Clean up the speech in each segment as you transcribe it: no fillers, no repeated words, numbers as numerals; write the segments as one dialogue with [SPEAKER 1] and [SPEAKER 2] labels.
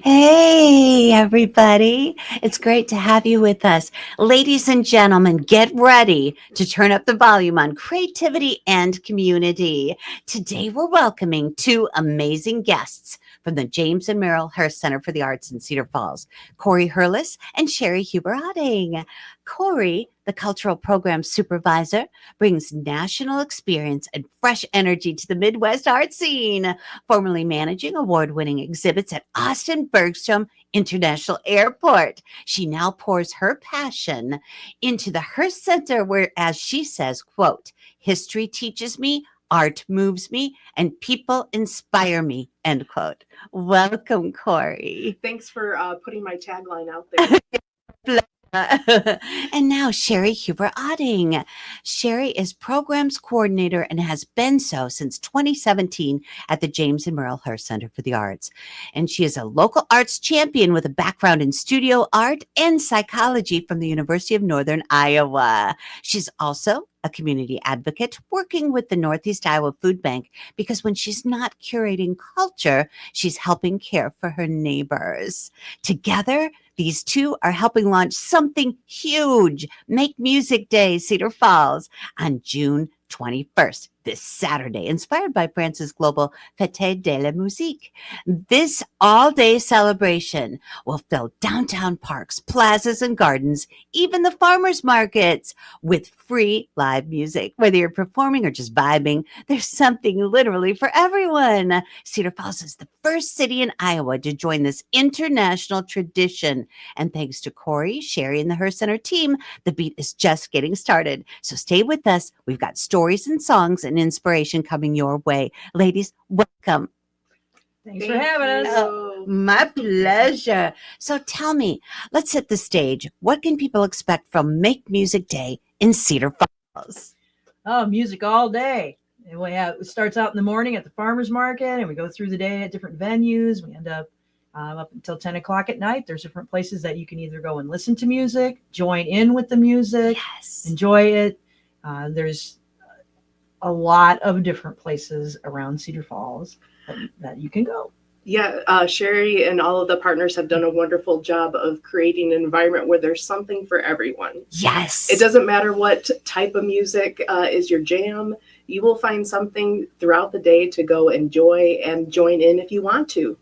[SPEAKER 1] Hey, everybody. It's great to have you with us. Ladies and gentlemen, get ready to turn up the volume on creativity and community. Today, we're welcoming two amazing guests from the James and Meryl Hearst Center for the Arts in Cedar Falls, Cory Hurless and Sheri Huber-Otting. Cory, the cultural program supervisor, brings national experience and fresh energy to the Midwest art scene, formerly managing award-winning exhibits at Austin Bergstrom International Airport. She now pours her passion into the Hearst Center where, as she says, quote, history teaches me, art moves me, and people inspire me, end quote. Welcome, Cory.
[SPEAKER 2] Thanks for putting my tagline out there.
[SPEAKER 1] And now Sheri Huber-Otting. Sheri is programs coordinator and has been so since 2017 at the James and Meryl Hearst Center for the Arts. And she is a local arts champion with a background in studio art and psychology from the University of Northern Iowa. She's also a community advocate working with the Northeast Iowa Food Bank because when she's not curating culture, she's helping care for her neighbors. Together, these two are helping launch something huge, Make Music Day, Cedar Falls, on June 21st, this Saturday, inspired by France's global Fête de la Musique. This all-day celebration will fill downtown parks, plazas, and gardens, even the farmers markets, with free live music. Whether you're performing or just vibing, there's something literally for everyone. Cedar Falls is the first city in Iowa to join this international tradition. And thanks to Cory, Sheri, and the Hearst Center team, the beat is just getting started. So stay with us. We've got stories and songs and inspiration coming your way. Ladies, welcome.
[SPEAKER 3] Thanks for having us.
[SPEAKER 1] Oh, my pleasure. So tell me, let's set the stage. What can people expect from Make Music Day in Cedar Falls?
[SPEAKER 3] Oh, music all day. And it starts out in the morning at the farmer's market, and we go through the day at different venues. We end up until 10 o'clock at night. There's different places that you can either go and listen to music, join in with the music, enjoy it. There's a lot of different places around Cedar Falls that you can go.
[SPEAKER 2] Yeah, Sheri and all of the partners have done a wonderful job of creating an environment where there's something for everyone.
[SPEAKER 1] Yes.
[SPEAKER 2] It doesn't matter what type of music is your jam. You will find something throughout the day to go enjoy and join in if you want to.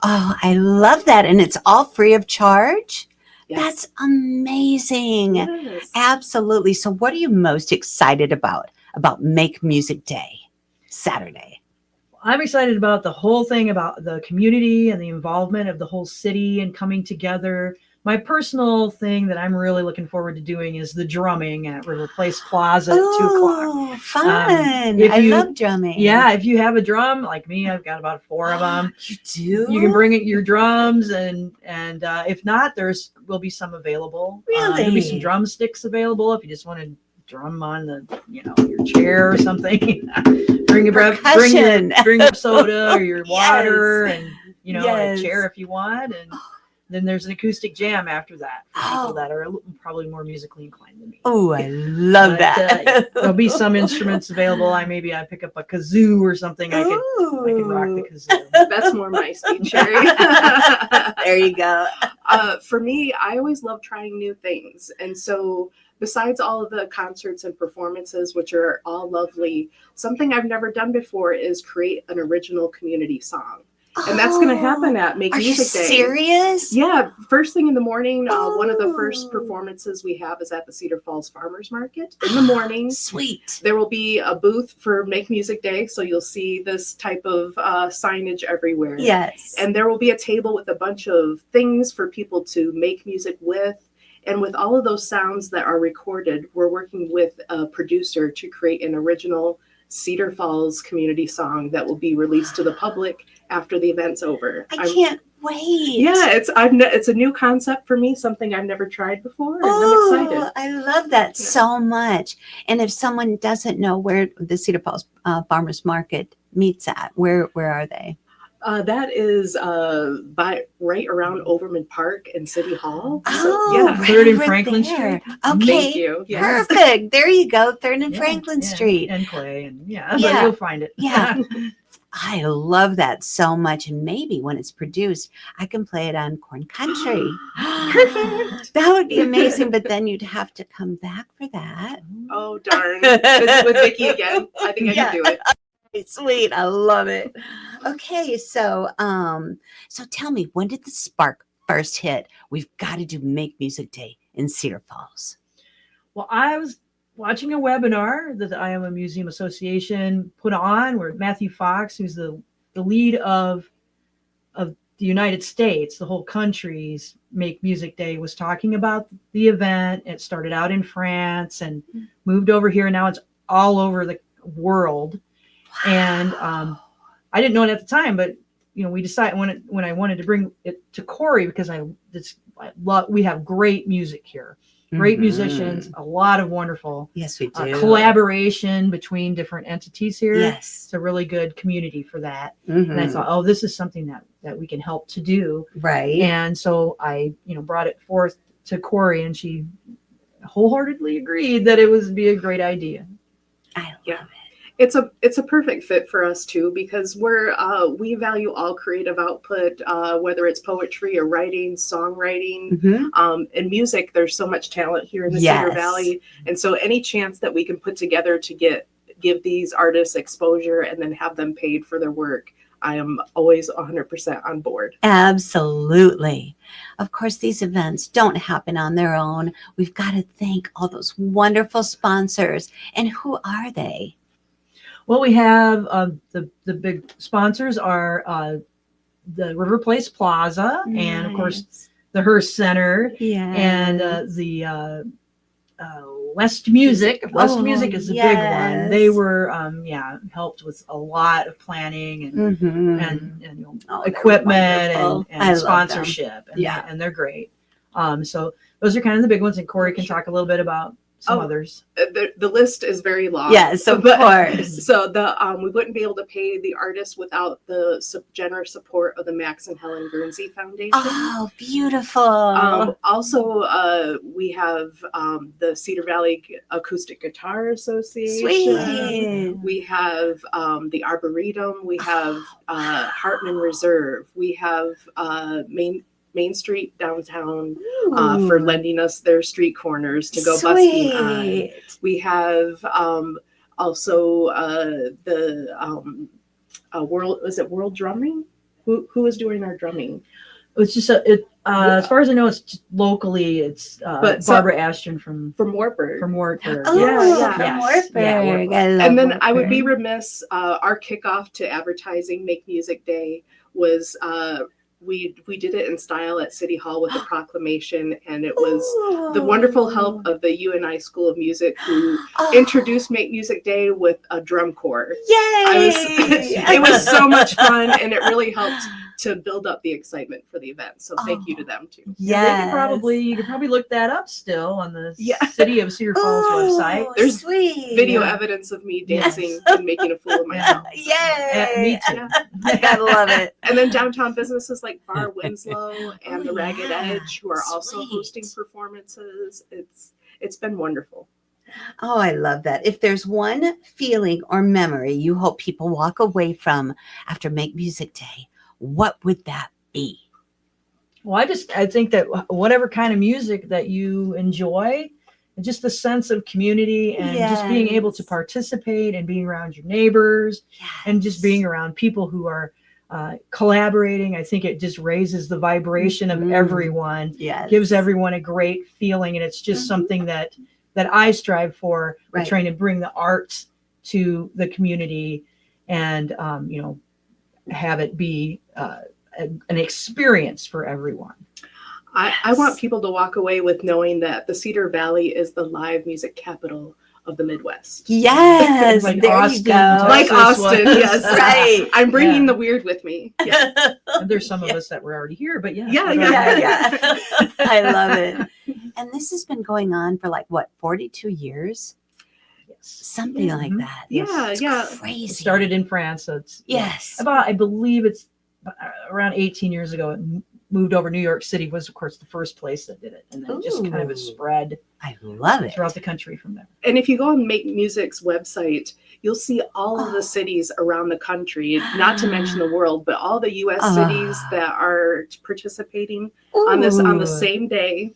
[SPEAKER 1] Oh, I love that. And it's all free of charge?
[SPEAKER 2] Yes.
[SPEAKER 1] That's amazing.
[SPEAKER 2] Yes.
[SPEAKER 1] Absolutely. So what are you most excited about Make Music Day, Saturday?
[SPEAKER 3] I'm excited about the whole thing, about the community and the involvement of the whole city and coming together. My personal thing that I'm really looking forward to doing is the drumming at River Place Plaza at 2 o'clock.
[SPEAKER 1] Oh, fun. I love drumming.
[SPEAKER 3] Yeah, if you have a drum like me, I've got about 4 of them.
[SPEAKER 1] You do?
[SPEAKER 3] You can bring your drums, and if not, will be some available.
[SPEAKER 1] Really?
[SPEAKER 3] There'll be some drumsticks available if you just want to drum on your chair or something. bring your soda or your water, and a chair if you want, and then there's an acoustic jam after that for people that are probably more musically inclined than me.
[SPEAKER 1] Oh, I love that.
[SPEAKER 3] There'll be some instruments available. I pick up a kazoo or something. I can rock the kazoo.
[SPEAKER 2] That's more my speed, Sheri.
[SPEAKER 1] There you go.
[SPEAKER 2] For me, I always love trying new things. And so besides all of the concerts and performances, which are all lovely, something I've never done before is create an original community song. And that's going to happen at Make Music Day.
[SPEAKER 1] Are you serious?
[SPEAKER 2] Yeah. First thing in the morning, one of the first performances we have is at the Cedar Falls Farmers Market in the morning.
[SPEAKER 1] Sweet.
[SPEAKER 2] There will be a booth for Make Music Day. So you'll see this type of signage everywhere.
[SPEAKER 1] Yes.
[SPEAKER 2] And there will be a table with a bunch of things for people to make music with. And with all of those sounds that are recorded, we're working with a producer to create an original Cedar Falls community song that will be released to the public after the event's over.
[SPEAKER 1] I can't wait.
[SPEAKER 2] Yeah, it's a new concept for me, something I've never tried before, and I'm excited.
[SPEAKER 1] I love that so much. And if someone doesn't know where the Cedar Falls Farmers Market meets at, where are they?
[SPEAKER 2] That is right around Overman Park and City Hall.
[SPEAKER 1] Oh,
[SPEAKER 2] so, yeah.
[SPEAKER 3] Right 3rd and Franklin Street.
[SPEAKER 1] Okay,
[SPEAKER 2] thank you. Yes.
[SPEAKER 1] Perfect. There you go, 3rd and Franklin Street.
[SPEAKER 3] And Clay, and but you'll find it.
[SPEAKER 1] Yeah. I love that so much. And maybe when it's produced, I can play it on Corn Country.
[SPEAKER 2] Perfect.
[SPEAKER 1] That would be amazing. But then you'd have to come back for that.
[SPEAKER 2] Oh, darn. Visit with Vicki again. I think I
[SPEAKER 1] Yeah.
[SPEAKER 2] can do it.
[SPEAKER 1] Sweet. I love it. Okay. So tell me, when did the spark first hit? We've got to do Make Music Day in Cedar Falls.
[SPEAKER 3] Well, I was watching a webinar that the Iowa Museum Association put on, where Matthew Fox, who's the lead of the United States, the whole country's Make Music Day, was talking about the event. It started out in France and moved over here. Now it's all over the world. And I didn't know it at the time, but we decided when I wanted to bring it to Cory, because we have great music here. Great musicians, a lot of wonderful
[SPEAKER 1] Yes, we do.
[SPEAKER 3] collaboration between different entities here.
[SPEAKER 1] Yes.
[SPEAKER 3] It's a really good community for that.
[SPEAKER 1] Mm-hmm.
[SPEAKER 3] And I thought, oh, this is something that we can help to do.
[SPEAKER 1] Right.
[SPEAKER 3] And so I, brought it forth to Cory, and she wholeheartedly agreed that it would be a great idea.
[SPEAKER 1] I love it.
[SPEAKER 2] It's a perfect fit for us too, because we value all creative output, whether it's poetry or writing, songwriting, and music. There's so much talent here in the Cedar Valley, and so any chance that we can put together to give these artists exposure and then have them paid for their work, I am always 100% on board.
[SPEAKER 1] Absolutely. Of course, these events don't happen on their own. We've got to thank all those wonderful sponsors. And who are they?
[SPEAKER 3] Well, we have the big sponsors are the River Place Plaza, and of course the Hearst Center, and the West Music. West Music is a big one. They were helped with a lot of planning and equipment and sponsorship, and they're great. So those are kind of the big ones, and Cory can talk a little bit about some others.
[SPEAKER 2] The list is very long.
[SPEAKER 1] Yes, of course.
[SPEAKER 2] So we wouldn't be able to pay the artists without the generous support of the Max and Helen Guernsey Foundation.
[SPEAKER 1] Oh, beautiful.
[SPEAKER 2] Also, we have the Cedar Valley Acoustic Guitar Association.
[SPEAKER 1] Sweet.
[SPEAKER 2] We have the Arboretum. We have Hartman Reserve. We have Main Street downtown for lending us their street corners to go busking on. We have also the World Drumming? Who is doing our drumming?
[SPEAKER 3] It's just as far as I know, it's just locally. It's Barbara Ashton from
[SPEAKER 2] Wartburg.
[SPEAKER 3] From Wartburg.
[SPEAKER 1] Oh, from Wartburg. I love
[SPEAKER 2] And then
[SPEAKER 1] Wartburg.
[SPEAKER 2] I would be remiss. Our kickoff to advertising Make Music Day was we did it in style at City Hall with a proclamation, and it was the wonderful help of the UNI School of Music, who introduced Make Music Day with a drum corps.
[SPEAKER 1] Yay!
[SPEAKER 2] It was so much fun, and it really helped to build up the excitement for the event. So thank you to them too.
[SPEAKER 3] Yeah, you could probably look that up still on the City of Cedar Falls website.
[SPEAKER 2] There's video evidence of me dancing and making a fool of myself.
[SPEAKER 1] Yay!
[SPEAKER 3] Me too.
[SPEAKER 1] I gotta love it.
[SPEAKER 2] And then downtown businesses like Bar Winslow and the Ragged Edge, who are also hosting performances. It's been wonderful.
[SPEAKER 1] Oh, I love that. If there's one feeling or memory you hope people walk away from after Make Music Day, what would that be?
[SPEAKER 3] Well, I think that whatever kind of music that you enjoy, just the sense of community and just being able to participate and being around your neighbors and just being around people who are collaborating, I think it just raises the vibration of everyone, gives everyone a great feeling. And it's just something that I strive for, trying to bring the arts to the community and, have it be an experience for everyone.
[SPEAKER 2] I want people to walk away with knowing that the Cedar Valley is the live music capital of the Midwest.
[SPEAKER 1] Yes,
[SPEAKER 3] like
[SPEAKER 1] there
[SPEAKER 3] Austin,
[SPEAKER 1] you go.
[SPEAKER 2] Like Austin, yes.
[SPEAKER 1] Right.
[SPEAKER 2] I'm bringing the weird with me.
[SPEAKER 3] Yeah. And there's some of us that were already here, but
[SPEAKER 1] Yeah. I love it. And this has been going on for 42 years? Something like that.
[SPEAKER 2] It's
[SPEAKER 1] crazy.
[SPEAKER 3] It started in France, so it's
[SPEAKER 1] Yes.
[SPEAKER 3] I believe it's around 18 years ago. moved over, New York City was, of course, the first place that did it. And then it just kind of has
[SPEAKER 1] Ooh.
[SPEAKER 3] spread
[SPEAKER 1] I love it.
[SPEAKER 3] throughout the country from there.
[SPEAKER 2] And if you go on Make Music's website, you'll see all of the cities around the country, not to mention the world, but all the U.S. cities that are participating on the
[SPEAKER 1] Ooh.
[SPEAKER 2] same day.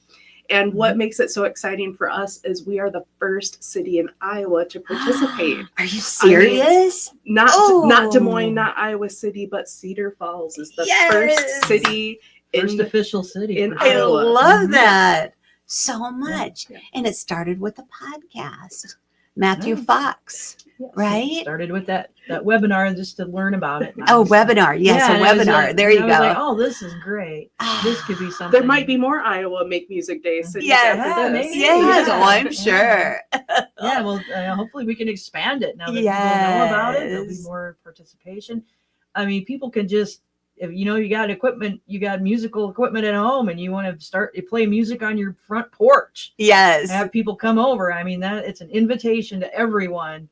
[SPEAKER 2] And what makes it so exciting for us is we are the first city in Iowa to participate.
[SPEAKER 1] Are you serious?
[SPEAKER 2] Not Des Moines, not Iowa City, but Cedar Falls is the first city
[SPEAKER 3] First official city.
[SPEAKER 2] in
[SPEAKER 1] I
[SPEAKER 2] Iowa.
[SPEAKER 1] love that so much.
[SPEAKER 2] Yeah.
[SPEAKER 1] And it started with a podcast. Matthew Fox,
[SPEAKER 3] Yes,
[SPEAKER 1] right?
[SPEAKER 3] it started with that webinar just to learn about it.
[SPEAKER 1] Oh, webinar. Yes,
[SPEAKER 3] Yeah,
[SPEAKER 1] a
[SPEAKER 3] and it was
[SPEAKER 1] webinar.
[SPEAKER 3] like-
[SPEAKER 1] there you
[SPEAKER 3] I was
[SPEAKER 1] go.
[SPEAKER 3] like, oh, this is great. This could be something.
[SPEAKER 2] There might be more Iowa Make Music Day cities
[SPEAKER 1] Yes,
[SPEAKER 2] after this.
[SPEAKER 3] maybe.
[SPEAKER 1] yes,
[SPEAKER 3] Yeah.
[SPEAKER 1] oh, I'm sure.
[SPEAKER 3] Yeah, well, hopefully we can expand it now that people know about it. There'll be
[SPEAKER 1] Yes.
[SPEAKER 3] more participation. I mean, people can just, if you know, you got equipment, you got musical equipment at home, and you want to play music on your front porch.
[SPEAKER 1] Yes.
[SPEAKER 3] Have people come over. I mean, that it's an invitation to everyone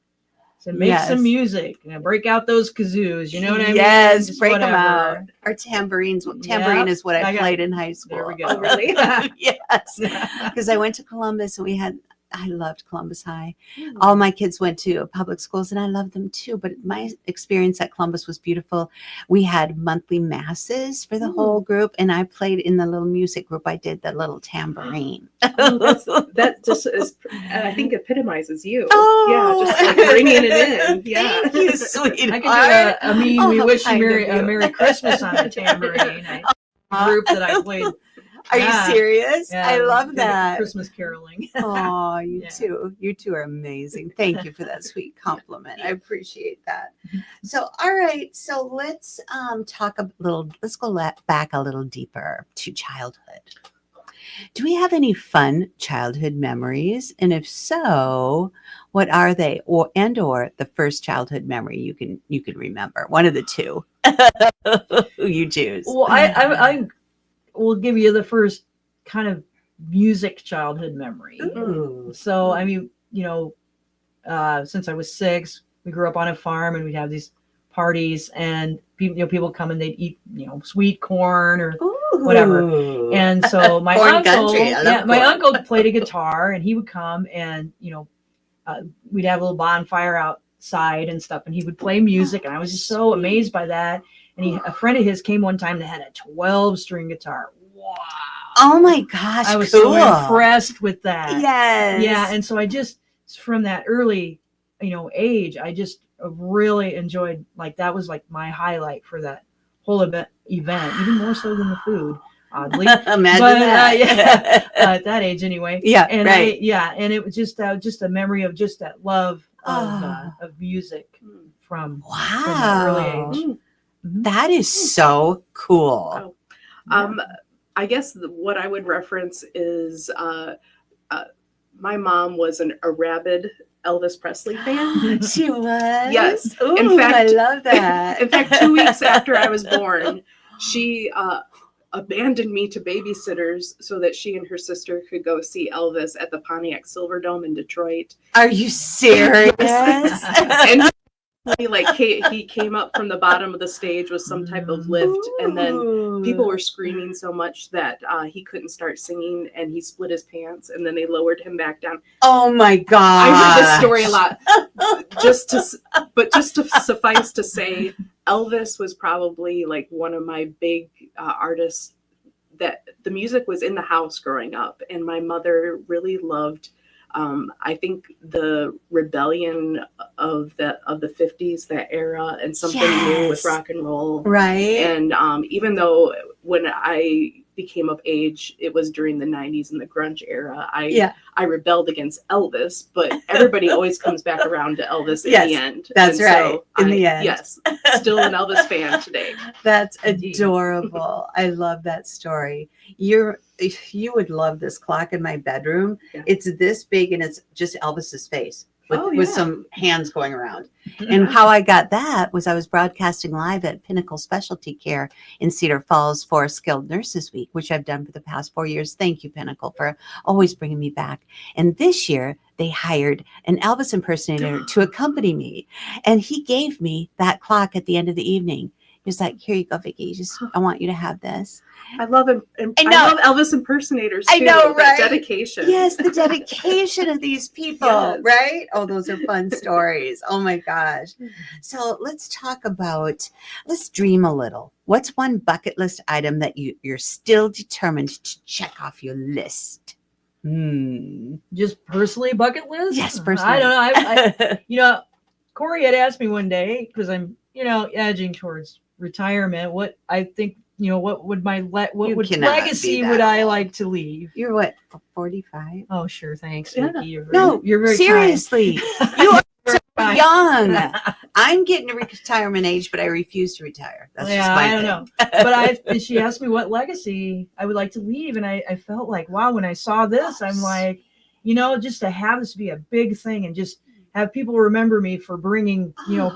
[SPEAKER 3] to make
[SPEAKER 1] Yes.
[SPEAKER 3] some music. Break out those kazoos. You know what I mean?
[SPEAKER 1] Yes,
[SPEAKER 3] Just
[SPEAKER 1] break them
[SPEAKER 3] whatever.
[SPEAKER 1] out. Or tambourines. Tambourine
[SPEAKER 3] Yep.
[SPEAKER 1] is what I
[SPEAKER 3] I got-
[SPEAKER 1] played in high school.
[SPEAKER 3] There we go.
[SPEAKER 2] Oh, really?
[SPEAKER 1] Yes. Because I went to Columbus and I loved Columbus High. All my kids went to public schools and I loved them too. But my experience at Columbus was beautiful. We had monthly masses for the whole group, and I played in the little music group. I did the little tambourine.
[SPEAKER 2] Oh, that just is, I think, epitomizes you.
[SPEAKER 1] Oh.
[SPEAKER 2] Yeah, just like bringing it in. Yeah.
[SPEAKER 1] Thank you, sweetheart.
[SPEAKER 3] I can do a meme.
[SPEAKER 1] Oh,
[SPEAKER 3] We
[SPEAKER 1] how
[SPEAKER 3] wish you
[SPEAKER 1] kind
[SPEAKER 3] Merry,
[SPEAKER 1] of you.
[SPEAKER 3] Merry Christmas on the tambourine. A group that I played.
[SPEAKER 1] Are
[SPEAKER 3] Yeah.
[SPEAKER 1] you serious?
[SPEAKER 3] Yeah,
[SPEAKER 1] I love
[SPEAKER 3] did
[SPEAKER 1] that.
[SPEAKER 3] Christmas caroling.
[SPEAKER 1] Oh, you
[SPEAKER 3] Yeah.
[SPEAKER 1] too. You two are amazing. Thank you for that sweet compliment. I appreciate that. So, all right. So let's talk a little. Let's go back a little deeper to childhood. Do we have any fun childhood memories? And if so, what are they? Or the first childhood memory you can remember? One of the two. Who you choose?
[SPEAKER 3] Well, I will give you the first kind of music childhood memory.
[SPEAKER 1] Ooh.
[SPEAKER 3] So, I mean, since I was 6, we grew up on a farm and we'd have these parties and people come and they'd eat, sweet corn or whatever.
[SPEAKER 1] Ooh.
[SPEAKER 3] And so my
[SPEAKER 1] Corn
[SPEAKER 3] uncle,
[SPEAKER 1] country. I love
[SPEAKER 3] my
[SPEAKER 1] corn.
[SPEAKER 3] uncle played a guitar and he would come and, we'd have a little bonfire outside and stuff and he would play music. And I was just so amazed by that. And a friend of his came one time that had a 12-string guitar. Wow.
[SPEAKER 1] Oh my gosh.
[SPEAKER 3] I was
[SPEAKER 1] cool.
[SPEAKER 3] so impressed with that.
[SPEAKER 1] Yes.
[SPEAKER 3] Yeah. And so I just, from that early, age, I just really enjoyed, that was like my highlight for that whole event, even more so than the food, oddly.
[SPEAKER 1] Imagine
[SPEAKER 3] But,
[SPEAKER 1] that.
[SPEAKER 3] yeah, at that age anyway.
[SPEAKER 1] Yeah,
[SPEAKER 3] And
[SPEAKER 1] right.
[SPEAKER 3] and it was just a memory of just that love of music from that early
[SPEAKER 1] Wow.
[SPEAKER 3] age.
[SPEAKER 1] That is so cool.
[SPEAKER 2] I guess what I would reference is my mom was a rabid Elvis Presley fan.
[SPEAKER 1] She was?
[SPEAKER 2] Yes.
[SPEAKER 1] Ooh,
[SPEAKER 2] In fact-
[SPEAKER 1] I love that.
[SPEAKER 2] In fact, 2 weeks after I was born, she abandoned me to babysitters so that she and her sister could go see Elvis at the Pontiac Silverdome in Detroit.
[SPEAKER 1] Are you serious?
[SPEAKER 2] And he came up from the bottom of the stage with some type of lift, and then people were screaming so much that he couldn't start singing, and he split his pants, and then they lowered him back down.
[SPEAKER 1] Oh my God.
[SPEAKER 2] I heard this story a lot. just to suffice to say, Elvis was probably like one of my big artists that the music was in the house growing up, and my mother really loved. I think the rebellion of the 50s, that era, and something new with rock and roll.
[SPEAKER 1] Right.
[SPEAKER 2] And even though when I became of age, it was during the 90s and the grunge era, I rebelled against Elvis, but everybody always comes back around to Elvis in the end.
[SPEAKER 1] That's
[SPEAKER 2] And
[SPEAKER 1] right.
[SPEAKER 2] So
[SPEAKER 1] In the end.
[SPEAKER 2] Yes. Still an Elvis fan today.
[SPEAKER 1] That's
[SPEAKER 3] Indeed.
[SPEAKER 1] adorable. I love that story. You would love this clock in my bedroom.
[SPEAKER 2] Yeah.
[SPEAKER 1] It's this big and it's just Elvis's face with,
[SPEAKER 2] Oh,
[SPEAKER 1] with
[SPEAKER 2] yeah.
[SPEAKER 1] some hands going around. And how I got that was I was broadcasting live at Pinnacle Specialty Care in Cedar Falls for Skilled Nurses Week, which I've done for the past 4 years. Thank you, Pinnacle, for always bringing me back. And this year they hired an Elvis impersonator to accompany me. And he gave me that clock at the end of the evening. He's like, here you go, Vicki. I want you to have this.
[SPEAKER 2] I love him.
[SPEAKER 1] I
[SPEAKER 2] I
[SPEAKER 1] know.
[SPEAKER 2] love Elvis impersonators too.
[SPEAKER 1] I know,
[SPEAKER 2] That
[SPEAKER 1] right?
[SPEAKER 2] dedication.
[SPEAKER 1] Yes, the dedication of these people,
[SPEAKER 2] Yes.
[SPEAKER 1] right? Oh, those are fun stories. Oh my gosh. So let's dream a little. What's one bucket list item that you're still determined to check off your list?
[SPEAKER 3] Just personally bucket list?
[SPEAKER 1] Yes, personally.
[SPEAKER 3] I don't know. I Cory had asked me one day, because I'm, edging towards retirement, what I think, what would my legacy would I like to leave?
[SPEAKER 1] You're what, 45?
[SPEAKER 3] Oh, sure. Thanks,
[SPEAKER 2] Yeah.
[SPEAKER 3] Vicki. You're very
[SPEAKER 1] seriously. You are so
[SPEAKER 3] kind.
[SPEAKER 1] young. I'm getting to retirement age, but I refuse to retire. That's just my
[SPEAKER 3] I don't
[SPEAKER 1] thing.
[SPEAKER 3] know. But she asked me what legacy I would like to leave, and I felt like, wow, when I saw this, I'm like, just to have this be a big thing and just have people remember me for bringing,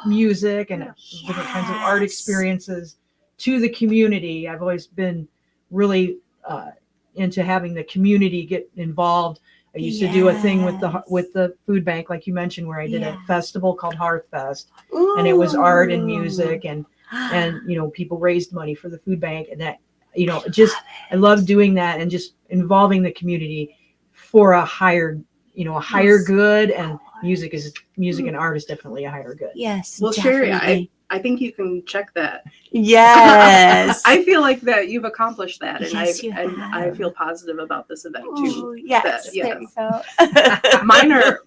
[SPEAKER 3] music and different kinds of art experiences to the community. I've always been really into having the community get involved. I used to do a thing with the food bank, like you mentioned, where I did a festival called Hearst, and it was art and music, and people raised money for the food bank, and that I love doing that and just involving the community for a higher good, and music and art is definitely a higher good.
[SPEAKER 1] Yes.
[SPEAKER 2] Well,
[SPEAKER 1] definitely.
[SPEAKER 2] Sheri, I think you can check that.
[SPEAKER 1] Yes.
[SPEAKER 2] I feel like that you've accomplished that, and
[SPEAKER 1] Yes, you
[SPEAKER 2] I
[SPEAKER 1] have.
[SPEAKER 2] feel positive about this event
[SPEAKER 1] Ooh,
[SPEAKER 2] too.
[SPEAKER 1] yes.
[SPEAKER 2] That,
[SPEAKER 1] So.
[SPEAKER 2] Mine are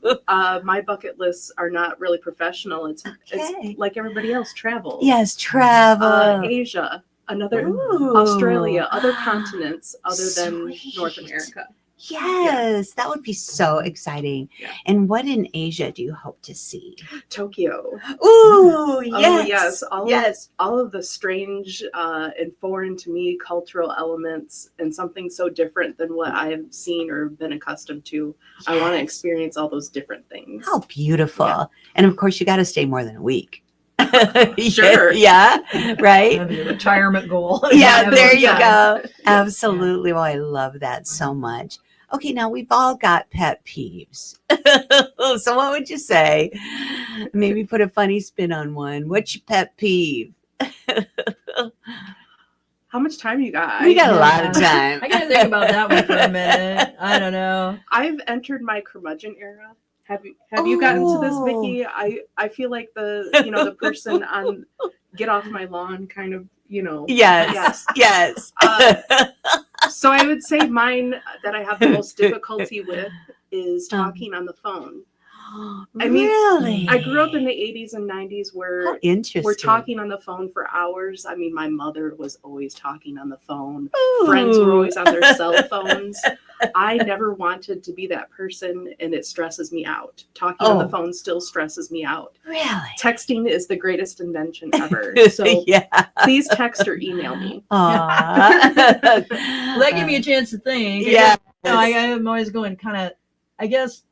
[SPEAKER 2] my bucket lists are not really professional. It's
[SPEAKER 1] Okay.
[SPEAKER 2] like everybody else, travel.
[SPEAKER 1] Yes, travel.
[SPEAKER 2] Asia,
[SPEAKER 1] Ooh.
[SPEAKER 2] Australia, other continents other than
[SPEAKER 1] Sweet.
[SPEAKER 2] North America.
[SPEAKER 1] Yes, that would be so exciting.
[SPEAKER 2] Yeah.
[SPEAKER 1] And what in Asia do you hope to see?
[SPEAKER 2] Tokyo.
[SPEAKER 1] Ooh, yes.
[SPEAKER 2] Oh, yes. All of the strange and foreign to me cultural elements, and something so different than what I have seen or been accustomed to.
[SPEAKER 1] Yes.
[SPEAKER 2] I want to experience all those different things.
[SPEAKER 1] How beautiful. Yeah. And of course, you got to stay more than a week.
[SPEAKER 2] Sure.
[SPEAKER 1] Yeah. Right.
[SPEAKER 3] The retirement goal.
[SPEAKER 1] Yeah, there you go. Absolutely. Well, I love that so much. Okay, now we've all got pet peeves. So what would you say? Maybe put a funny spin on one. What's your pet peeve?
[SPEAKER 2] How much time you got?
[SPEAKER 1] We got a lot of time.
[SPEAKER 3] I got to think about that one for a minute. I don't know.
[SPEAKER 2] I've entered my curmudgeon era. Have you gotten to this, Vicki? I feel like the person on Get Off My Lawn kind of,
[SPEAKER 1] Yes.
[SPEAKER 2] So I would say mine that I have the most difficulty with is talking on the phone. I mean,
[SPEAKER 1] really?
[SPEAKER 2] I grew up in the 80s and 90s where we're talking on the phone for hours. I mean, my mother was always talking on the phone.
[SPEAKER 1] Ooh.
[SPEAKER 2] Friends were always on their cell phones. I never wanted to be that person, and it stresses me out. Talking on the phone still stresses me out.
[SPEAKER 1] Really?
[SPEAKER 2] Texting is the greatest invention ever. So please text or email me.
[SPEAKER 3] Well, that gave me a chance to think.
[SPEAKER 1] Yeah.
[SPEAKER 3] I'm always going kind of, I guess,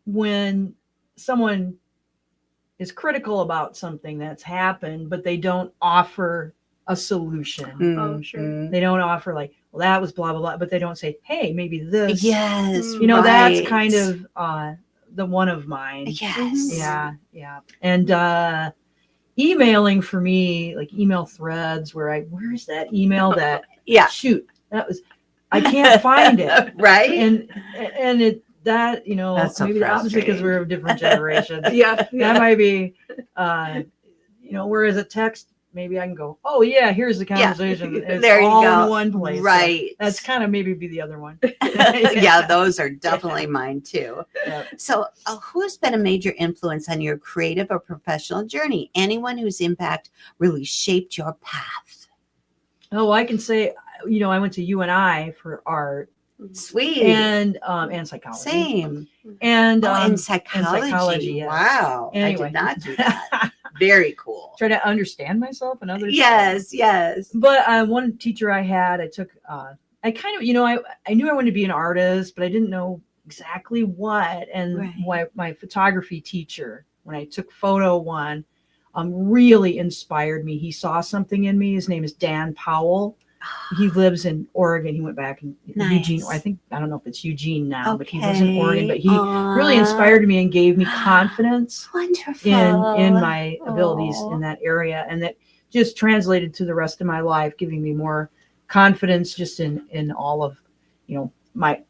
[SPEAKER 3] when someone is critical about something that's happened, but they don't offer a solution.
[SPEAKER 2] Oh, sure.
[SPEAKER 3] They don't offer like, well, that was blah, blah, blah, but they don't say, hey, maybe this.
[SPEAKER 1] Yes.
[SPEAKER 3] That's kind of the one of mine.
[SPEAKER 1] Yes.
[SPEAKER 3] Yeah. And emailing for me, like email threads where's that email that, shoot, I can't find it.
[SPEAKER 1] Right.
[SPEAKER 3] And it, that,
[SPEAKER 1] that's so
[SPEAKER 3] maybe the opposite because we're of different generations.
[SPEAKER 2] Yeah.
[SPEAKER 3] That might be, whereas a text, maybe I can go, oh yeah, here's the conversation. It's
[SPEAKER 1] there you
[SPEAKER 3] all
[SPEAKER 1] go.
[SPEAKER 3] in one place.
[SPEAKER 1] Right.
[SPEAKER 3] So that's kind of maybe be the other one.
[SPEAKER 1] Yeah, those are definitely mine too.
[SPEAKER 3] Yep.
[SPEAKER 1] So who's been a major influence on your creative or professional journey? Anyone whose impact really shaped your path?
[SPEAKER 3] Oh, I can say, I went to UNI for art.
[SPEAKER 1] Sweet.
[SPEAKER 3] And psychology.
[SPEAKER 1] Same.
[SPEAKER 3] And
[SPEAKER 1] psychology.
[SPEAKER 3] Yes.
[SPEAKER 1] Wow.
[SPEAKER 3] Anyway.
[SPEAKER 1] I did not do that. Very cool.
[SPEAKER 3] Try to understand myself and others.
[SPEAKER 1] Yes.
[SPEAKER 3] But one teacher I had, I took, I kind of, I knew I wanted to be an artist, but I didn't know exactly what. And my photography teacher, when I took photo one, really inspired me. He saw something in me. His name is Dan Powell. He lives in Oregon. He went back in Eugene. I don't know if it's Eugene now, but he lives in Oregon. But he really inspired me and gave me confidence in my abilities in that area. And that just translated to the rest of my life, giving me more confidence just in all of,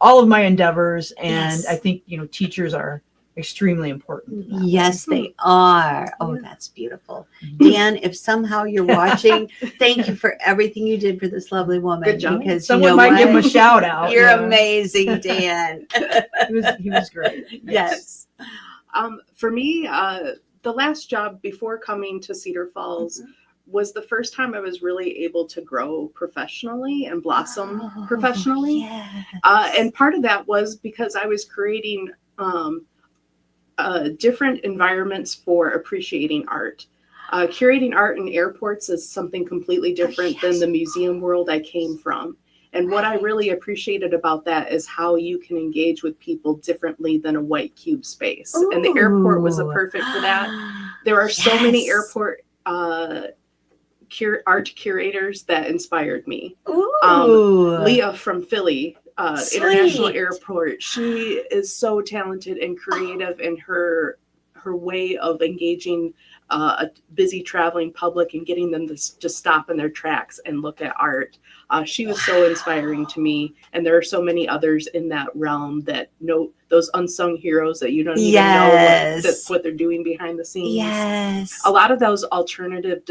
[SPEAKER 3] all of my endeavors. And
[SPEAKER 1] Yes.
[SPEAKER 3] I think, teachers are extremely important. in that way.
[SPEAKER 1] Yes, they are. Oh,
[SPEAKER 2] Yeah.
[SPEAKER 1] that's beautiful. Dan, if somehow you're watching, thank you for everything you did for this lovely woman.
[SPEAKER 2] Good job.
[SPEAKER 1] Because
[SPEAKER 3] Someone
[SPEAKER 1] you know
[SPEAKER 3] might give him a
[SPEAKER 1] what?
[SPEAKER 3] shout out.
[SPEAKER 1] You're
[SPEAKER 3] yeah.
[SPEAKER 1] amazing, Dan.
[SPEAKER 3] He was great.
[SPEAKER 1] Yes.
[SPEAKER 2] For me, the last job before coming to Cedar Falls was the first time I was really able to grow professionally and blossom
[SPEAKER 1] Oh,
[SPEAKER 2] professionally.
[SPEAKER 1] yes.
[SPEAKER 2] And part of that was because I was creating different environments for appreciating art. Curating art in airports is something completely different than the museum world I came from. And what I really appreciated about that is how you can engage with people differently than a white cube space. And the airport was a perfect for that. There are so many airport art curators that inspired me. Leah from Philly International Airport, she is so talented and creative in her way of engaging a busy traveling public and getting them to stop in their tracks and look at art. She was so inspiring to me, and there are so many others in that realm that know those unsung heroes that you don't even know what they're doing behind the scenes.
[SPEAKER 1] Yes.
[SPEAKER 2] A lot of those alternative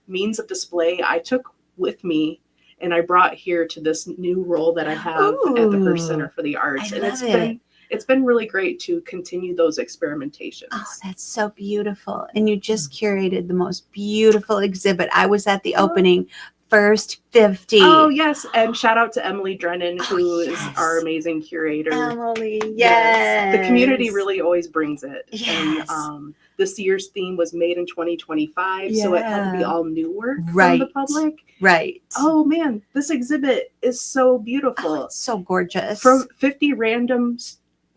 [SPEAKER 2] means of display I took with me and I brought here to this new role that I have at the Hearst Center for the Arts. It's been really great to continue those experimentations.
[SPEAKER 1] Oh, that's so beautiful. And you just curated the most beautiful exhibit. I was at the opening, First 50.
[SPEAKER 2] Oh, yes. And shout out to Emily Drennan, who is our amazing curator.
[SPEAKER 1] Emily, yes.
[SPEAKER 2] The community really always brings it.
[SPEAKER 1] Yes.
[SPEAKER 2] And this year's theme was made in 2025, so it had to be all new work from the public.
[SPEAKER 1] Right.
[SPEAKER 2] Oh, man, this exhibit is so beautiful.
[SPEAKER 1] Oh, it's so gorgeous.
[SPEAKER 2] From 50 random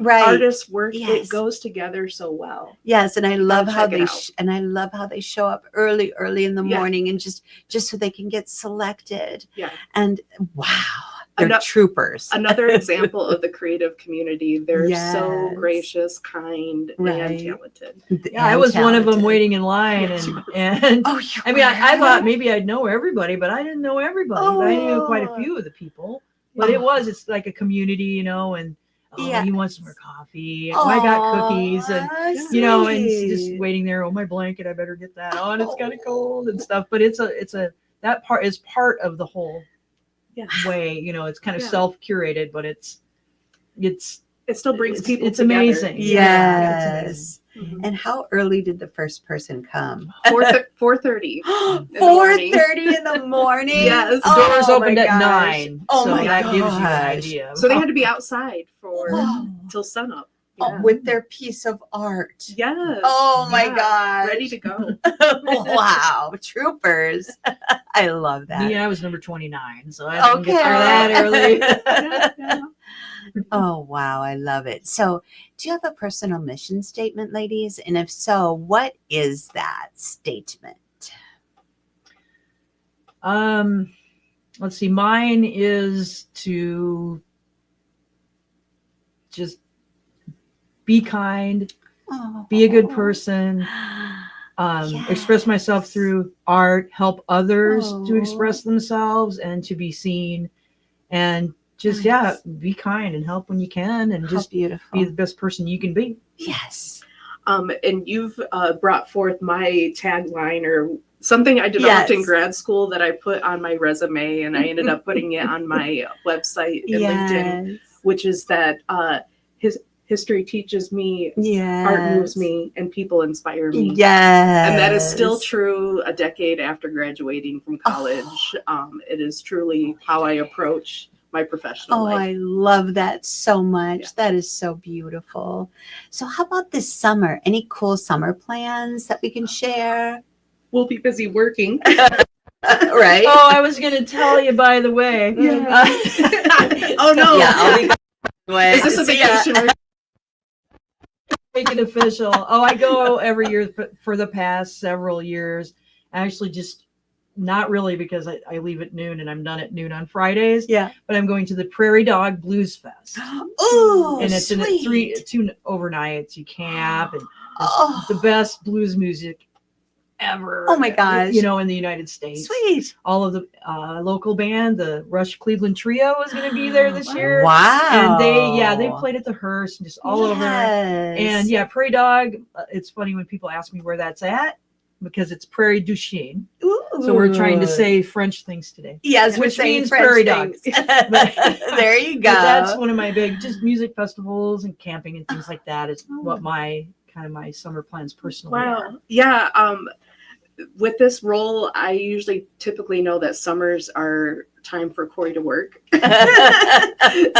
[SPEAKER 2] artists' work, it goes together so well.
[SPEAKER 1] Yes, and I love how they show up early in the morning, and just so they can get selected.
[SPEAKER 2] Yeah.
[SPEAKER 1] And wow, they're troopers.
[SPEAKER 2] Another example of the creative community. They're so gracious, kind, and talented.
[SPEAKER 3] Yeah, I was one of them waiting in line, and I mean, I thought maybe I'd know everybody, but I didn't know everybody. But I knew quite a few of the people. But it's like a community, and. He wants some more coffee. I got cookies, and and just waiting there. Oh, my blanket! I better get that on. It's kind of cold and stuff. But that part is part of the whole way. It's kind of self-curated, but it
[SPEAKER 2] still brings people.
[SPEAKER 1] It's
[SPEAKER 2] together.
[SPEAKER 1] amazing.
[SPEAKER 2] Yes.
[SPEAKER 1] It's amazing. And how early did the first person come?
[SPEAKER 2] 4:30.
[SPEAKER 1] 4:30 in the morning.
[SPEAKER 2] Yes.
[SPEAKER 3] The doors opened at 9.
[SPEAKER 1] Oh,
[SPEAKER 3] so
[SPEAKER 1] my
[SPEAKER 3] that
[SPEAKER 1] gosh.
[SPEAKER 3] gives you an idea.
[SPEAKER 2] So they had to be outside till sunup. Yeah.
[SPEAKER 1] With their piece of art.
[SPEAKER 2] Yes.
[SPEAKER 1] Oh my gosh.
[SPEAKER 2] Ready to go.
[SPEAKER 1] Wow. Troopers. I love that.
[SPEAKER 3] Yeah, I was number 29, so I didn't get there that early.
[SPEAKER 1] Oh, wow. I love it. So do you have a personal mission statement, ladies? And if so, what is that statement?
[SPEAKER 3] Let's see. Mine is to just be kind, be a good person, express myself through art, help others to express themselves and to be seen, and just be kind and help when you can, and just be the best person you can be.
[SPEAKER 1] Yes.
[SPEAKER 2] And you've brought forth my tagline, or something I developed in grad school that I put on my resume, and I ended up putting it on my website and LinkedIn, which is that history teaches me, art moves me, and people inspire me.
[SPEAKER 1] Yes.
[SPEAKER 2] And that is still true a decade after graduating from college. It is truly how I approach my professional life.
[SPEAKER 1] I love that so much. Yeah. That is so beautiful. So how about this summer? Any cool summer plans that we can share?
[SPEAKER 2] We'll be busy working.
[SPEAKER 1] Right?
[SPEAKER 3] Oh, I was going to tell you, by the way.
[SPEAKER 2] Yeah. Oh, no.
[SPEAKER 1] Yeah, I'll be
[SPEAKER 2] Is this a vacation?
[SPEAKER 3] Make it official. Oh, I go every year for the past several years. Actually, just not really, because I leave at noon and I'm done at noon on Fridays.
[SPEAKER 1] Yeah.
[SPEAKER 3] But I'm going to the Prairie Dog Blues Fest.
[SPEAKER 1] Oh,
[SPEAKER 3] and it's
[SPEAKER 1] sweet.
[SPEAKER 3] two overnights. You camp, and the best blues music ever.
[SPEAKER 1] Oh my gosh.
[SPEAKER 3] You know, in the United States.
[SPEAKER 1] Sweet.
[SPEAKER 3] All of the local band, the Rush Cleveland Trio, is going to be there this year.
[SPEAKER 1] Wow.
[SPEAKER 3] And they played at the Hearst and just all over. And yeah, Prairie Dog. It's funny when people ask me where that's at, because it's Prairie du Chien. So we're trying to say French things today.
[SPEAKER 1] Yes,
[SPEAKER 3] which means
[SPEAKER 1] French
[SPEAKER 3] prairie
[SPEAKER 1] things.
[SPEAKER 3] dog.
[SPEAKER 1] There you go.
[SPEAKER 3] But that's one of my big just music festivals and camping and things like that is what my summer plans personally are.
[SPEAKER 2] Yeah. With this role, I typically know that summers are time for Cory to work.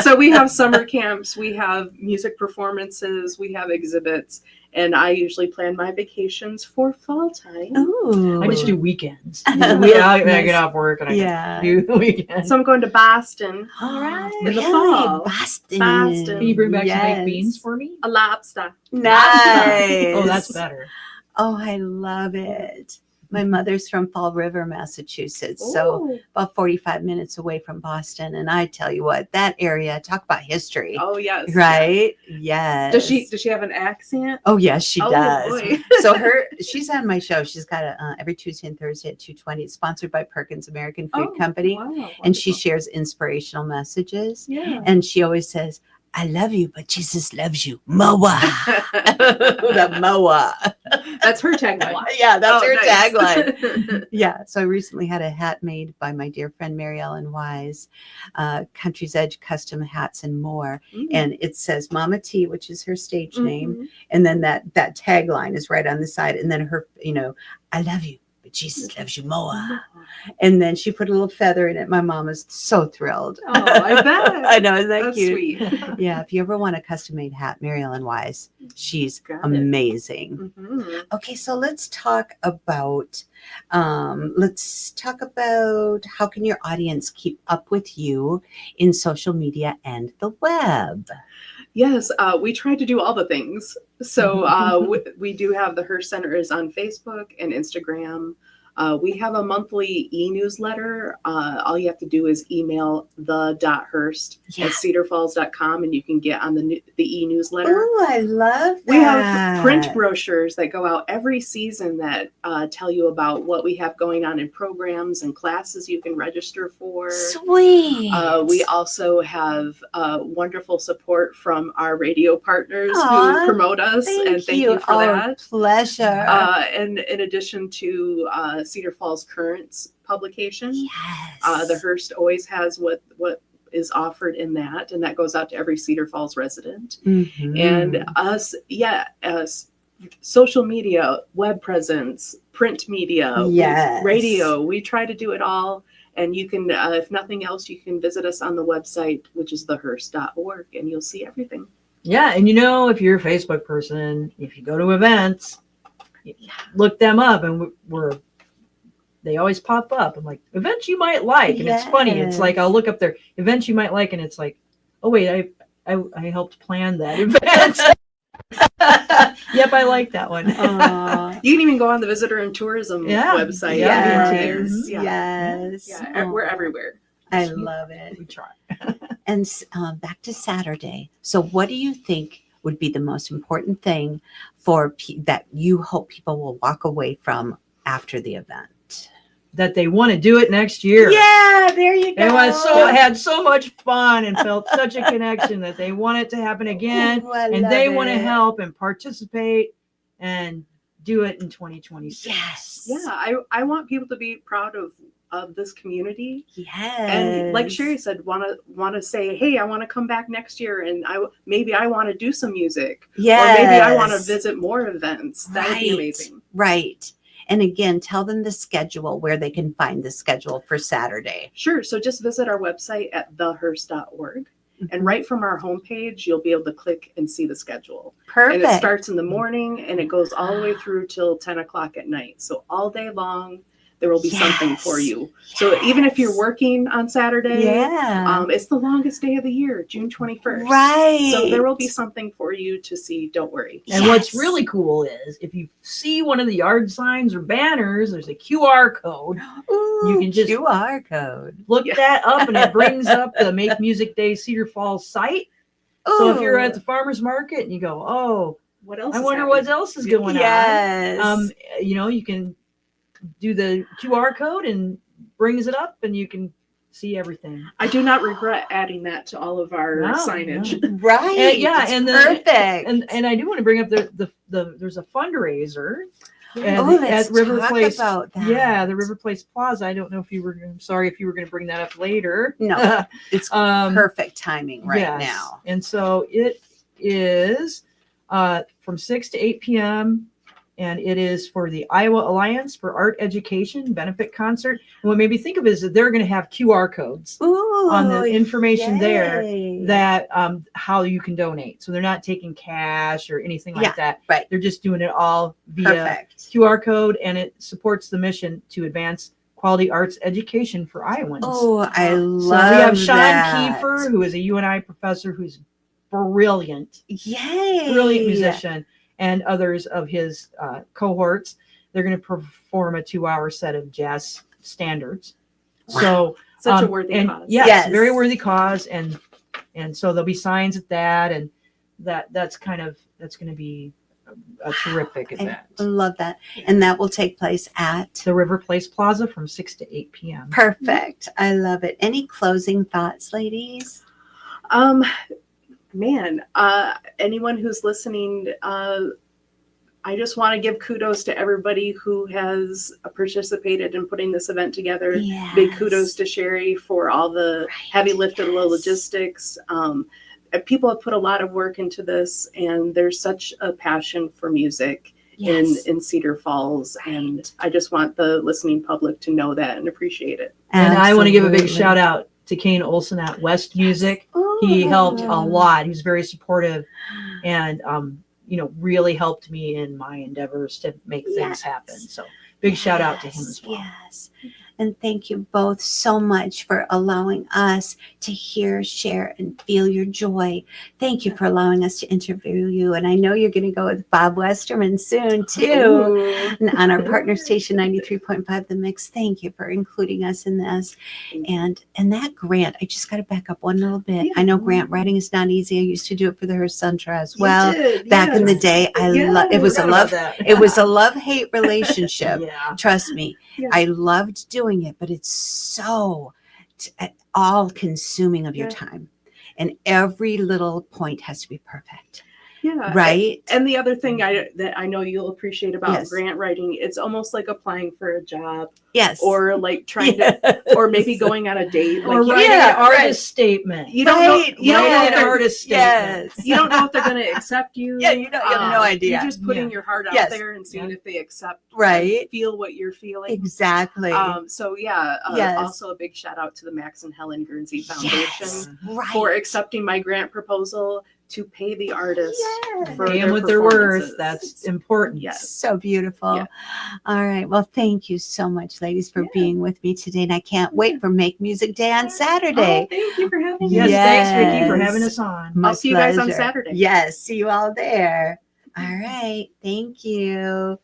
[SPEAKER 2] So we have summer camps, we have music performances, we have exhibits, and I usually plan my vacations for fall time.
[SPEAKER 1] Ooh.
[SPEAKER 3] I just do weekends. I get off work and I do weekends.
[SPEAKER 2] So I'm going to Boston.
[SPEAKER 1] All right.
[SPEAKER 2] In the fall.
[SPEAKER 1] Boston.
[SPEAKER 2] Boston.
[SPEAKER 3] Can you bring back some baked beans for me?
[SPEAKER 2] A lobster.
[SPEAKER 1] Nice.
[SPEAKER 3] Oh, that's better.
[SPEAKER 1] Oh, I love it. My mother's from Fall River, Massachusetts, so about 45 minutes away from Boston. And I tell you what, that area, talk about history.
[SPEAKER 2] Oh, yes.
[SPEAKER 1] Right? Yes.
[SPEAKER 2] Does she have an accent?
[SPEAKER 1] Oh, yes, she does.
[SPEAKER 2] Boy.
[SPEAKER 1] So she's on my show. She's got every Tuesday and Thursday at 2:20. It's sponsored by Perkins American Food Company.
[SPEAKER 2] Wow,
[SPEAKER 1] and she shares inspirational messages.
[SPEAKER 2] Yeah.
[SPEAKER 1] And she always says, I love you, but Jesus loves you. Moa. The Moa.
[SPEAKER 2] That's her tagline.
[SPEAKER 1] Yeah, that's her
[SPEAKER 2] nice.
[SPEAKER 1] tagline. Yeah. So I recently had a hat made by my dear friend Meryl Wise, Country's Edge Custom Hats and More. And it says Mama T, which is her stage name. And then that tagline is right on the side. And then her, I love you, but Jesus loves you more. And then she put a little feather in it. My mom is so thrilled.
[SPEAKER 2] Oh, I bet.
[SPEAKER 1] I know, isn't that
[SPEAKER 2] That's
[SPEAKER 1] cute?
[SPEAKER 2] Sweet.
[SPEAKER 1] Yeah, if you ever want a custom-made hat, Meryl Wise, she's amazing. Okay, so let's talk about how can your audience keep up with you in social media and the web?
[SPEAKER 2] Yes, we try to do all the things. So we do have the Hearst Center is on Facebook and Instagram. We have a monthly e-newsletter. All you have to do is email the.hearst@cedarfalls.com and you can get on the e-newsletter.
[SPEAKER 1] Oh, I love that.
[SPEAKER 2] We have print brochures that go out every season that tell you about what we have going on in programs and classes you can register for.
[SPEAKER 1] Sweet.
[SPEAKER 2] We also have wonderful support from our radio partners who promote us, and thank you for that.
[SPEAKER 1] Pleasure.
[SPEAKER 2] And in addition to Cedar Falls Currents publication,
[SPEAKER 1] yes.
[SPEAKER 2] The Hearst always has what is offered in that, and that goes out to every Cedar Falls resident. And us, social media, web presence, print media, radio, we try to do it all. And you can, if nothing else, you can visit us on the website, which is thehearst.org, and you'll see everything.
[SPEAKER 3] Yeah, and if you're a Facebook person, if you go to events, look them up, and they always pop up. I'm like, events you might like, and it's funny. It's like I'll look up their events you might like, and it's like, oh wait, I helped plan that event. Yep, I like that one.
[SPEAKER 2] You can even go on the visitor and tourism website.
[SPEAKER 1] Yes.
[SPEAKER 2] We're everywhere.
[SPEAKER 1] I love it.
[SPEAKER 3] We try.
[SPEAKER 1] And back to Saturday. So what do you think would be the most important thing that you hope people will walk away from after the event?
[SPEAKER 3] That they want to do it next year.
[SPEAKER 1] Yeah, there you go.
[SPEAKER 3] And had so much fun and felt such a connection that they want it to happen again. And they want to help and participate and do it in 2026.
[SPEAKER 1] Yes.
[SPEAKER 2] Yeah, I want people to be proud of this community.
[SPEAKER 1] Yes.
[SPEAKER 2] And like Sheri said, want to say, hey, I want to come back next year, and maybe I want to do some music.
[SPEAKER 1] Yes.
[SPEAKER 2] Or maybe I want to visit more events. That would be amazing.
[SPEAKER 1] Right. And again, tell them the schedule, where they can find the schedule for Saturday.
[SPEAKER 2] Sure. So just visit our website at thehearst.org. And right from our homepage, you'll be able to click and see the schedule.
[SPEAKER 1] Perfect.
[SPEAKER 2] And it starts in the morning and it goes all the way through till 10 o'clock at night. So all day long, there will be something for you. So even if you're working on Saturday, it's the longest day of the year, June 21st.
[SPEAKER 1] Right.
[SPEAKER 2] So there will be something for you to see. Don't worry.
[SPEAKER 3] And what's really cool is if you see one of the yard signs or banners, there's a QR code. You can just
[SPEAKER 1] QR code.
[SPEAKER 3] Look that up, and it brings up the Make Music Day Cedar Falls site. So if you're at the farmer's market and you go, oh,
[SPEAKER 2] what else?
[SPEAKER 3] I wonder what else is going on.
[SPEAKER 1] Yes.
[SPEAKER 3] You can do the QR code and brings it up, and you can see everything.
[SPEAKER 2] I do not regret adding that to all of our
[SPEAKER 3] No,
[SPEAKER 2] signage.
[SPEAKER 3] no.
[SPEAKER 1] Right.
[SPEAKER 3] Yeah,
[SPEAKER 1] It's
[SPEAKER 3] and
[SPEAKER 1] perfect.
[SPEAKER 3] and I do want to bring up the there's a fundraiser.
[SPEAKER 1] Oh, let's
[SPEAKER 3] at River
[SPEAKER 1] talk
[SPEAKER 3] Place,
[SPEAKER 1] about that.
[SPEAKER 3] yeah, the River Place Plaza. I don't know if you were. I'm sorry if you were going to bring that up later.
[SPEAKER 1] No, it's perfect timing right
[SPEAKER 3] yes.
[SPEAKER 1] now.
[SPEAKER 3] And so it is from 6 to 8 p.m. And it is for the Iowa Alliance for Art Education benefit concert. And what made me think of it is that they're going to have QR codes
[SPEAKER 1] Ooh,
[SPEAKER 3] on the information there
[SPEAKER 1] yay.
[SPEAKER 3] that how you can donate. So they're not taking cash or anything like that.
[SPEAKER 1] right.
[SPEAKER 3] They're just doing it all via
[SPEAKER 1] Perfect.
[SPEAKER 3] QR code, and it supports the mission to advance quality arts education for Iowans.
[SPEAKER 1] Oh, I
[SPEAKER 3] So
[SPEAKER 1] love
[SPEAKER 3] we have Sean
[SPEAKER 1] that.
[SPEAKER 3] Kiefer, who is a UNI professor who's brilliant,
[SPEAKER 1] Yay.
[SPEAKER 3] brilliant musician, and others of his cohorts. They're going to perform a 2-hour set of jazz standards.
[SPEAKER 1] Wow.
[SPEAKER 3] So
[SPEAKER 2] Such a worthy cause.
[SPEAKER 3] Yes, very worthy cause, and so there'll be signs at that, and that's going to be a terrific event.
[SPEAKER 1] I love that. And that will take place at
[SPEAKER 3] The River Place Plaza from 6 to 8 p.m.
[SPEAKER 1] Perfect. I love it. Any closing thoughts, ladies?
[SPEAKER 2] Man, anyone who's listening, I just want to give kudos to everybody who has participated in putting this event together.
[SPEAKER 1] Yes.
[SPEAKER 2] Big kudos to Sheri for all the heavy lift of the logistics. People have put a lot of work into this, and there's such a passion for music in Cedar Falls.
[SPEAKER 1] Right.
[SPEAKER 2] And I just want the listening public to know that and appreciate it.
[SPEAKER 3] And I want to give a big
[SPEAKER 1] Absolutely.
[SPEAKER 3] shout out to Kane Olson at West Music. He helped a lot. He was very supportive, and really helped me in my endeavors to make things happen. So big shout out to him as well.
[SPEAKER 1] Yes. And thank you both so much for allowing us to hear, share, and feel your joy. Thank you for allowing us to interview you. And I know you're going to go with Bob Westerman soon, too, on our partner station 93.5 The Mix. Thank you for including us in this. And that grant, I just got to back up one little bit. I know grant writing is not easy. I used to do it for the Hearst Centra as well. Back in the day, it was a love-hate relationship. Trust me.
[SPEAKER 2] Yeah.
[SPEAKER 1] I loved doing it, but it's so all consuming of your time, and every little point has to be perfect.
[SPEAKER 2] Yeah.
[SPEAKER 1] Right.
[SPEAKER 2] And the other thing that I know you'll appreciate about grant writing, it's almost like applying for a job.
[SPEAKER 1] Yes.
[SPEAKER 2] Or like trying to, or maybe going on a date.
[SPEAKER 3] Or
[SPEAKER 2] Like,
[SPEAKER 3] writing an artist statement.
[SPEAKER 2] You don't know. You don't know
[SPEAKER 3] an artist statement.
[SPEAKER 2] You don't know if they're going to accept you.
[SPEAKER 1] Yeah, you have no idea.
[SPEAKER 2] You're just putting your heart out there and seeing if they accept.
[SPEAKER 1] Right.
[SPEAKER 2] Feel what you're feeling.
[SPEAKER 1] Exactly.
[SPEAKER 2] Also a big shout out to the Max and Helen Guernsey Foundation for accepting my grant proposal to pay the artists for
[SPEAKER 3] pay
[SPEAKER 2] their
[SPEAKER 3] them with their worth.
[SPEAKER 2] performances.
[SPEAKER 3] That's important.
[SPEAKER 2] Yes.
[SPEAKER 1] So beautiful.
[SPEAKER 2] Yeah.
[SPEAKER 1] All right. Well, thank you so much, ladies, for being with me today. And I can't wait for Make Music Day on Saturday.
[SPEAKER 2] Oh, thank you for having me.
[SPEAKER 3] Yes, thanks, Vicki, for having us on.
[SPEAKER 2] I'll see you guys on Saturday.
[SPEAKER 1] Yes, see you all there. All right. Thank you.